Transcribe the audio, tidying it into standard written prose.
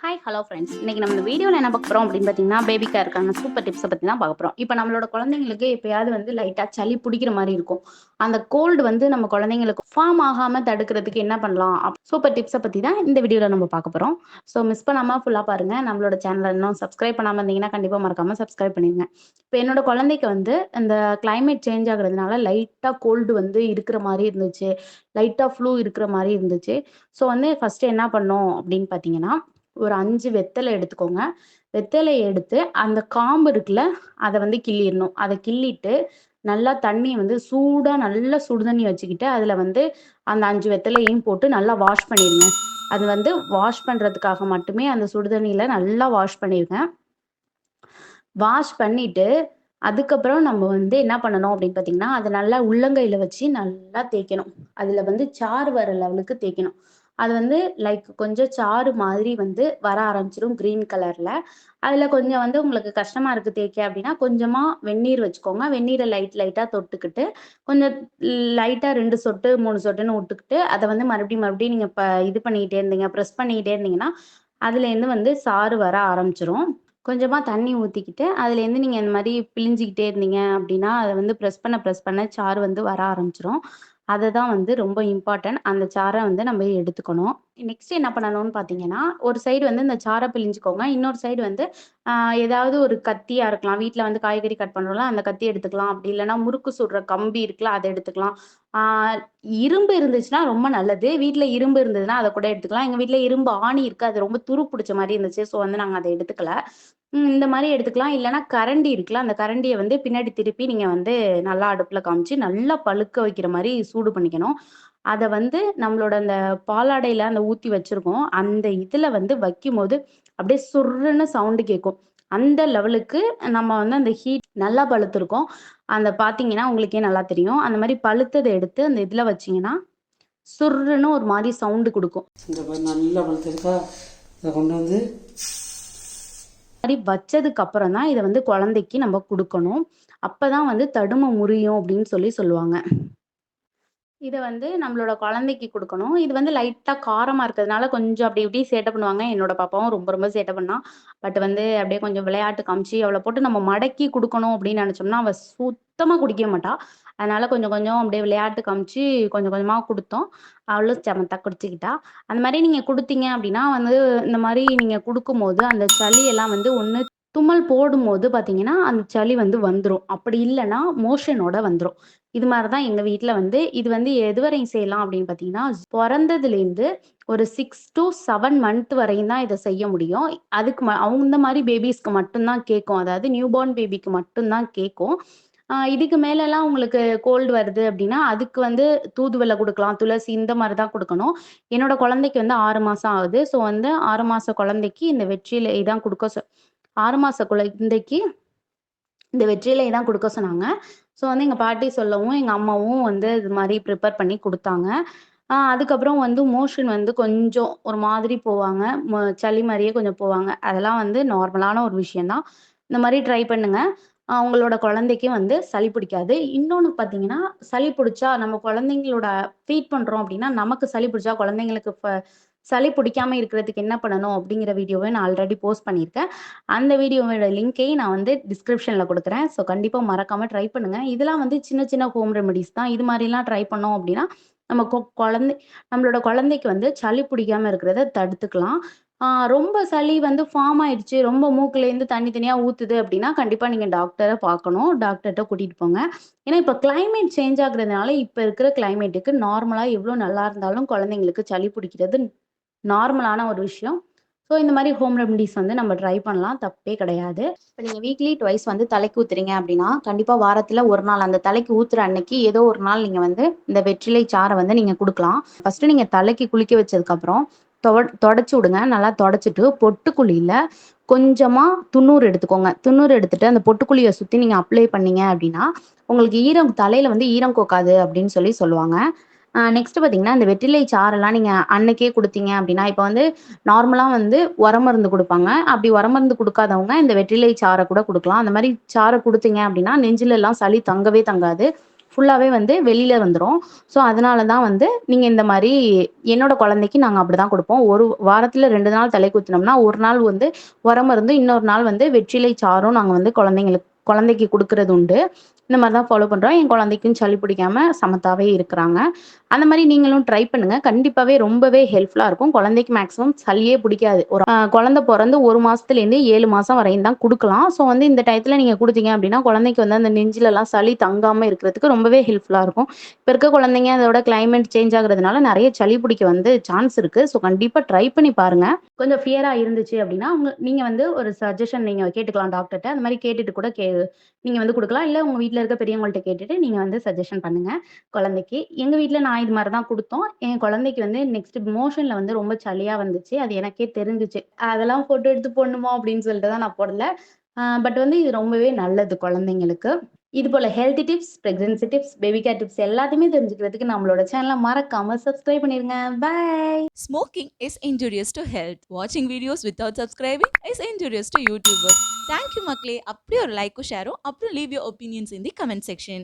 Hi hello friends, இன்னைக்கு நம்ம இந்த வீடியோவில் என்ன பார்க்க போகிறோம் அப்படின்னு பார்த்தீங்கன்னா பேபி கேருக்கான சூப்பர் டிப்ஸை பற்றி தான் பார்க்க போகிறோம். இப்போ நம்மளோட குழந்தைங்களுக்கு எப்பயாவது லைட்டாக சளி பிடிக்கிற மாதிரி இருக்கும். அந்த கோல்டு நம்ம குழந்தைங்களுக்கு ஃபார்ம் ஆகாமல் தடுக்கிறதுக்கு என்ன பண்ணலாம் சூப்பர் டிப்ஸை பற்றி தான் இந்த வீடியோவில் நம்ம பார்க்க போகிறோம். ஸோ மிஸ் பண்ணாமல் ஃபுல்லாக பாருங்கள். நம்மளோட சேனலை இன்னும் சப்ஸ்கிரைப் பண்ணாமல் இருந்தீங்கன்னா கண்டிப்பாக மறக்காமல் சப்ஸ்கிரைப் பண்ணிடுங்க. இப்போ என்னோட குழந்தைக்கு இந்த கிளைமேட் சேஞ்ச் ஆகுறதுனால லைட்டாக கோல்டு இருக்கிற மாதிரி இருந்துச்சு, லைட்டாக ஃப்ளூ இருக்கிற மாதிரி இருந்துச்சு. ஸோ ஃபஸ்ட்டு என்ன பண்ணோம் அப்படின்னு பார்த்தீங்கன்னா, ஒரு 5 வெத்தலை எடுத்துக்கோங்க. வெத்தலைய எடுத்து அந்த காம்பு இருக்குல்ல, அத கிள்ளிறணும். அத கிள்ளிட்டு நல்லா தண்ணிய நல்ல சுடு தண்ணி வச்சுக்கிட்டு, அதுல அந்த 5 வெத்தலையும் போட்டு நல்லா வாஷ் பண்ணிருங்க. அது வாஷ் பண்றதுக்காக மட்டுமே அந்த சுடு தண்ணியில நல்லா வாஷ் பண்ணிருங்க. வாஷ் பண்ணிட்டு, அதுக்கப்புறம் நம்ம என்ன பண்ணணும் அப்படின்னு பார்த்தீங்கன்னா, அத நல்லா உள்ளங்கையில வச்சு நல்லா தேய்க்கணும். அதுல சாறு வர லெவலுக்கு தேய்க்கணும். அது லைக் கொஞ்சம் சாறு மாதிரி வர ஆரம்பிச்சிரும் கிரீன் கலர்ல. அதுல கொஞ்சம் உங்களுக்கு கஷ்டமா இருக்கு தேய்க்க அப்படின்னா, கொஞ்சமா வெந்நீர் வச்சுக்கோங்க. வெந்நீரை லைட்டா தொட்டுக்கிட்டு, கொஞ்சம் லைட்டா 2 சொட்டு 3 சொட்டுன்னு விட்டுக்கிட்டு, அதை மறுபடியும் நீங்க இது பண்ணிக்கிட்டே இருந்தீங்க, ப்ரெஸ் பண்ணிக்கிட்டே இருந்தீங்கன்னா, அதுலேருந்து சாறு வர ஆரம்பிச்சிரும். கொஞ்சமா தண்ணி ஊத்திக்கிட்டு, அதுலேருந்து நீங்க இந்த மாரி பிழிஞ்சுக்கிட்டே இருந்தீங்க அப்படின்னா, அத ப்ரெஸ் பண்ண சாறு வர ஆரம்பிச்சுரும். அதுதான் ரொம்ப இம்பார்ட்டன்ட். அந்த சாற நம்ம எடுத்துக்கணும். நெக்ஸ்ட் என்ன பண்ணணும்னு பார்த்தீங்கன்னா, ஒரு சைடு இந்த சாற பிழிஞ்சுக்கோங்க. இன்னொரு சைடு ஆ ஏதாவது ஒரு கத்தியா இருக்கலாம். வீட்ல காய்கறி கட் பண்றோம்ல, அந்த கத்தி எடுத்துக்கலாம். அப்படி இல்லன்னா முறுக்கு சுடுற கம்பி இருக்குல்ல, அத எடுத்துக்கலாம். ஆ இரும்பு இருந்துச்சுன்னா ரொம்ப நல்லது. வீட்ல இரும்பு இருந்ததுன்னா, அத கூட எடுத்துக்கலாம். எங்க வீட்ல இரும்பு ஆணி இருக்கு. அது ரொம்ப துரு புடிச்ச மாரி இருந்துச்சு. ஸோ நாங்க அத எடுத்துக்கல. இந்த மாரி எடுத்துக்கலாம். இல்லன்னா கரண்டி இருக்குல்ல, அந்த கரண்டிய பின்னாடி திருப்பி நீங்க நல்லா அடுப்புல காமிச்சு, நல்லா பழுக்க வைக்கிற மாரி சூடு பண்ணிக்கணும். அத நம்மளோட அந்த பாலாடையில ஊத்தி வச்சிருக்கோம். அந்த இதுல வைக்கும்போது, அப்படியே சுர்ருன்னு சவுண்டு கேட்கும். அந்த லெவலுக்கு நம்ம அந்த ஹீட் நல்லா பழுத்திருக்கும். அந்த பார்த்தீங்கன்னா, உங்களுக்கே நல்லா தெரியும். அந்த மாரி பழுத்தத எடுத்து அந்த இதுல வச்சீங்கன்னா, சுர்ருன்னு ஒரு மாரி சவுண்டு குடுக்கும். இந்த மாதிரி நல்லா பழுத்திருக்கா, இதை கொண்டு மாரி வச்சதுக்கு அப்புறம் தான் இத குழந்தைக்கு நம்ம குடுக்கணும். அப்பதான் தடும முறியும் அப்படின்னு சொல்லுவாங்க. இத நம்மளோட குழந்தைக்கு குடுக்கணும். இது லைட்டா காரமா இருக்கிறதுனால கொஞ்சம் அப்படி இப்படி சேட்டை பண்ணுவாங்க. என்னோட பாப்பாவும் ரொம்ப சேட்டை பண்ணா. பட் அப்படியே கொஞ்சம் விளையாட்டு காமிச்சு அவள போட்டு நம்ம மடக்கி குடுக்கணும் அப்படின்னு நெனச்சோம்னா, அவ சுத்தமா குடிக்க மாட்டா. அதனால கொஞ்சம் கொஞ்சம் அப்படியே விளையாட்டு காமிச்சு கொஞ்சம் கொஞ்சமா குடுத்தோம். அவளும் சமத்தா குடிச்சுக்கிட்டா. அந்த மாரி நீங்க குடுத்தீங்க அப்படின்னா இந்த மாரி நீங்க குடுக்கும்போது அந்த சளி எல்லாம் ஒண்ணு தும்மல் போடும்போது பார்த்தீங்கன்னா, அந்த சளி வந்துரும். அப்படி இல்லன்னா மோஷனோட வந்துரும். இது மாரி தான் எங்க வீட்ல இது எதுவரையும் செய்யலாம் அப்படின்னு பார்த்தீங்கன்னா, பொறந்ததுலேருந்து ஒரு 6 டூ 7 மந்த் வரையும் தான் இத செய்ய முடியும். அதுக்கு அந்த மாரி பேபீஸ்க்கு மட்டும் தான் கேட்கும். அதாவது நியூ பார்ன் பேபிக்கு மட்டும் தான் கேட்கும். இதுக்கு மேலலாம் உங்களுக்கு கோல்டு வருது அப்படின்னா, அதுக்கு தூதுவள குடுக்கலாம், துளசி இந்த மாரி தான் குடுக்கணும். என்னோட குழந்தைக்கு 6 மாசம் ஆகுது. ஸோ 6 மாச குழந்தைக்கு இந்த வெற்றிலை தான் குடுக்க 6 மாச குழந்தைக்கு இந்த வெற்றிலை தான் குடுக்க சொன்னாங்க. ஸோ எங்க பாட்டி சொல்லவும், எங்க அம்மாவும் இது மாரி ப்ரிப்பேர் பண்ணி குடுத்தாங்க. அதுக்கப்புறம் மோஷன் கொஞ்சம் ஒரு மாதிரி போவாங்க. சளி மாரியே கொஞ்சம் போவாங்க. அதெல்லாம் நார்மலான ஒரு விஷயம் தான். இந்த மாரி ட்ரை பண்ணுங்க. உங்களோட குழந்தைக்கு சளி பிடிக்காது. இன்னொன்னு பார்த்தீங்கன்னா, சளி பிடிச்சா நம்ம குழந்தைங்களோட ஃபீட் பண்றோம் அப்படின்னா, நமக்கு சளி பிடிச்சா குழந்தைங்களுக்கு சளி பிடிக்காம இருக்கிறதுக்கு என்ன பண்ணணும் அப்படிங்கிற வீடியோவை நான் ஆல்ரெடி போஸ்ட் பண்ணியிருக்கேன். அந்த வீடியோவோட லிங்க்கையும் நான் டிஸ்கிரிப்ஷன்ல குடுக்குறேன். ஸோ கண்டிப்பா மறக்காம ட்ரை பண்ணுங்க. இதெல்லாம் சின்ன சின்ன ஹோம் ரெமெடிஸ் தான். இது மாரிலாம் ட்ரை பண்ணோம் அப்படின்னா, நம்ம நம்மளோட குழந்தைக்கு சளி பிடிக்காம இருக்கிறத தடுத்துக்கலாம். ரொம்ப சளி ஃபார்ம் ஆயிடுச்சு, ரொம்ப மூக்குலேருந்து தண்ணி தனியா ஊத்துது அப்படின்னா, கண்டிப்பா நீங்க டாக்டர பார்க்கணும். டாக்டர்ட்ட கூட்டிட்டு போங்க. ஏன்னா, இப்ப கிளைமேட் சேஞ்ச் ஆகுறதுனால, இப்ப இருக்கிற கிளைமேட்டுக்கு நார்மலா எவ்ளோ நல்லா இருந்தாலும் குழந்தைங்களுக்கு சளி பிடிக்கிறது நார்மலான ஒரு விஷயம். ஸோ இந்த மாரி ஹோம் ரெமெடிஸ் நம்ம ட்ரை பண்ணலாம். தப்பே கிடையாது. இப்ப நீங்க வீக்லி ட்வைஸ் தலைக்கு ஊத்துறீங்க அப்படின்னா, கண்டிப்பா வாரத்துல 1 நாள் அந்த தலைக்கு ஊத்துற அன்னைக்கு ஏதோ ஒரு நாள் நீங்க இந்த வெற்றிலை சாற நீங்க குடுக்கலாம். ஃபர்ஸ்ட்டு நீங்க தலைக்கு குளிக்க வச்சதுக்கப்புறம் தொடச்சு விடுங்க. நல்லா தொடச்சிட்டு பொட்டுக்குழியில கொஞ்சமா துண்ணூறு எடுத்துக்கோங்க. துண்ணூறு எடுத்துட்டு அந்த பொட்டுக்குழிய சுத்தி நீங்க அப்ளை பண்ணீங்க அப்படின்னா, உங்களுக்கு தலையில ஈரம் கோக்காது அப்படின்னு சொல்லுவாங்க. நெக்ஸ்ட் பார்த்தீங்கன்னா, இந்த வெற்றிலை சாறெல்லாம் நீங்க அன்னைக்கே குடுத்தீங்க அப்படின்னா, இப்ப நார்மலா உரமருந்து குடுப்பாங்க. அப்படி உரமருந்து குடுக்காதவங்க இந்த வெற்றிலை சாற கூட குடுக்கலாம். அந்த மாரி சாற குடுத்தீங்க அப்படின்னா, நெஞ்சிலலாம் சளி தங்கவே தங்காது. ஃபுல்லாவே வந்து வெளியில வந்துரும். ஸோ, அதனால தான் வந்து நீங்க இந்த மாரி என்னோட குழந்தைக்கு நாங்க அப்படிதான் குடுப்போம். ஒரு வாரத்துல 2 நாள் தலைக்கு ஊத்துனோம்னா, 1 நாள் வந்து உரமருந்தும், இன்னொரு நாள் வந்து வெற்றிலை சாறும் நாங்க வந்து குழந்தைக்கு குடுக்குறது உண்டு. இந்த மாரி தான் ஃபாலோ பண்றோம். என் குழந்தைக்கும் சளி பிடிக்காம சமத்தாவே இருக்கிறாங்க. அந்த மாரி நீங்களும் ட்ரை பண்ணுங்க. கண்டிப்பாவே ரொம்பவே ஹெல்ப்ஃபுல்லா இருக்கும். குழந்தைக்கு மேக்ஸிமம் சளியே பிடிக்காது. ஒரு குழந்தை பொறந்து 1 மாசத்துலேருந்து 7 மாசம் வரையும் தான் குடுக்கலாம். ஸோ வந்து இந்த டயத்துல நீங்க குடுத்தீங்க அப்படின்னா, குழந்தைக்கு வந்து அந்த நெஞ்சிலலாம் சளி தங்காம இருக்கிறதுக்கு ரொம்பவே ஹெல்ப்ஃபுல்லா இருக்கும். இப்ப இருக்க குழந்தைங்க அதோட கிளைமேட் சேஞ்ச் ஆகுறதுனால நெறைய சளி பிடிக்க வந்து சான்ஸ் இருக்கு. ஸோ கண்டிப்பா ட்ரை பண்ணி பாருங்க. கொஞ்சம் ஃபியரா இருந்துச்சு அப்படின்னா, நீங்க வந்து ஒரு சஜஷன் நீங்க கேட்டுக்கலாம் டாக்டர்ட்ட. அந்த மாரி கேட்டுட்டு கூட நீங்க வந்து குடுக்கலாம். இல்ல உங்க வீட்ல இருக்க பெரியவங்கள்ட்ட கேட்டுட்டு நீங்க வந்து சஜஷன் பண்ணுங்க குழந்தைக்கு. எங்க வீட்ல நான் இது மாரி தான் குடுத்தோம். என் குழந்தைக்கு வந்து நெக்ஸ்ட் மோஷன்ல வந்து ரொம்ப சளியா வந்துச்சு. அது எனக்கே தெரிஞ்சுச்சு. அதெல்லாம் ஃபோட்டோ எடுத்து போடணுமா அப்படின்னு சொல்லிட்டு தான் நான் போடல. பட் வந்து இது ரொம்பவே நல்லது குழந்தைங்களுக்கு. இது போல healthy tips, pregnancy tips, baby care tips எல்லாத்தையுமே தெரிஞ்சுக்கிறதுக்கு நம்மளோட சேனல மறக்காம சப்ஸ்கிரைப் பண்ணிருங்க. பாய். Smoking is injurious to health. Watching videos without subscribing is injurious to YouTubers. Thank you, Makle. அப்படியே ஒரு லைக்கும் ஷேரும் அப்புறம் leave your opinions in the comment section.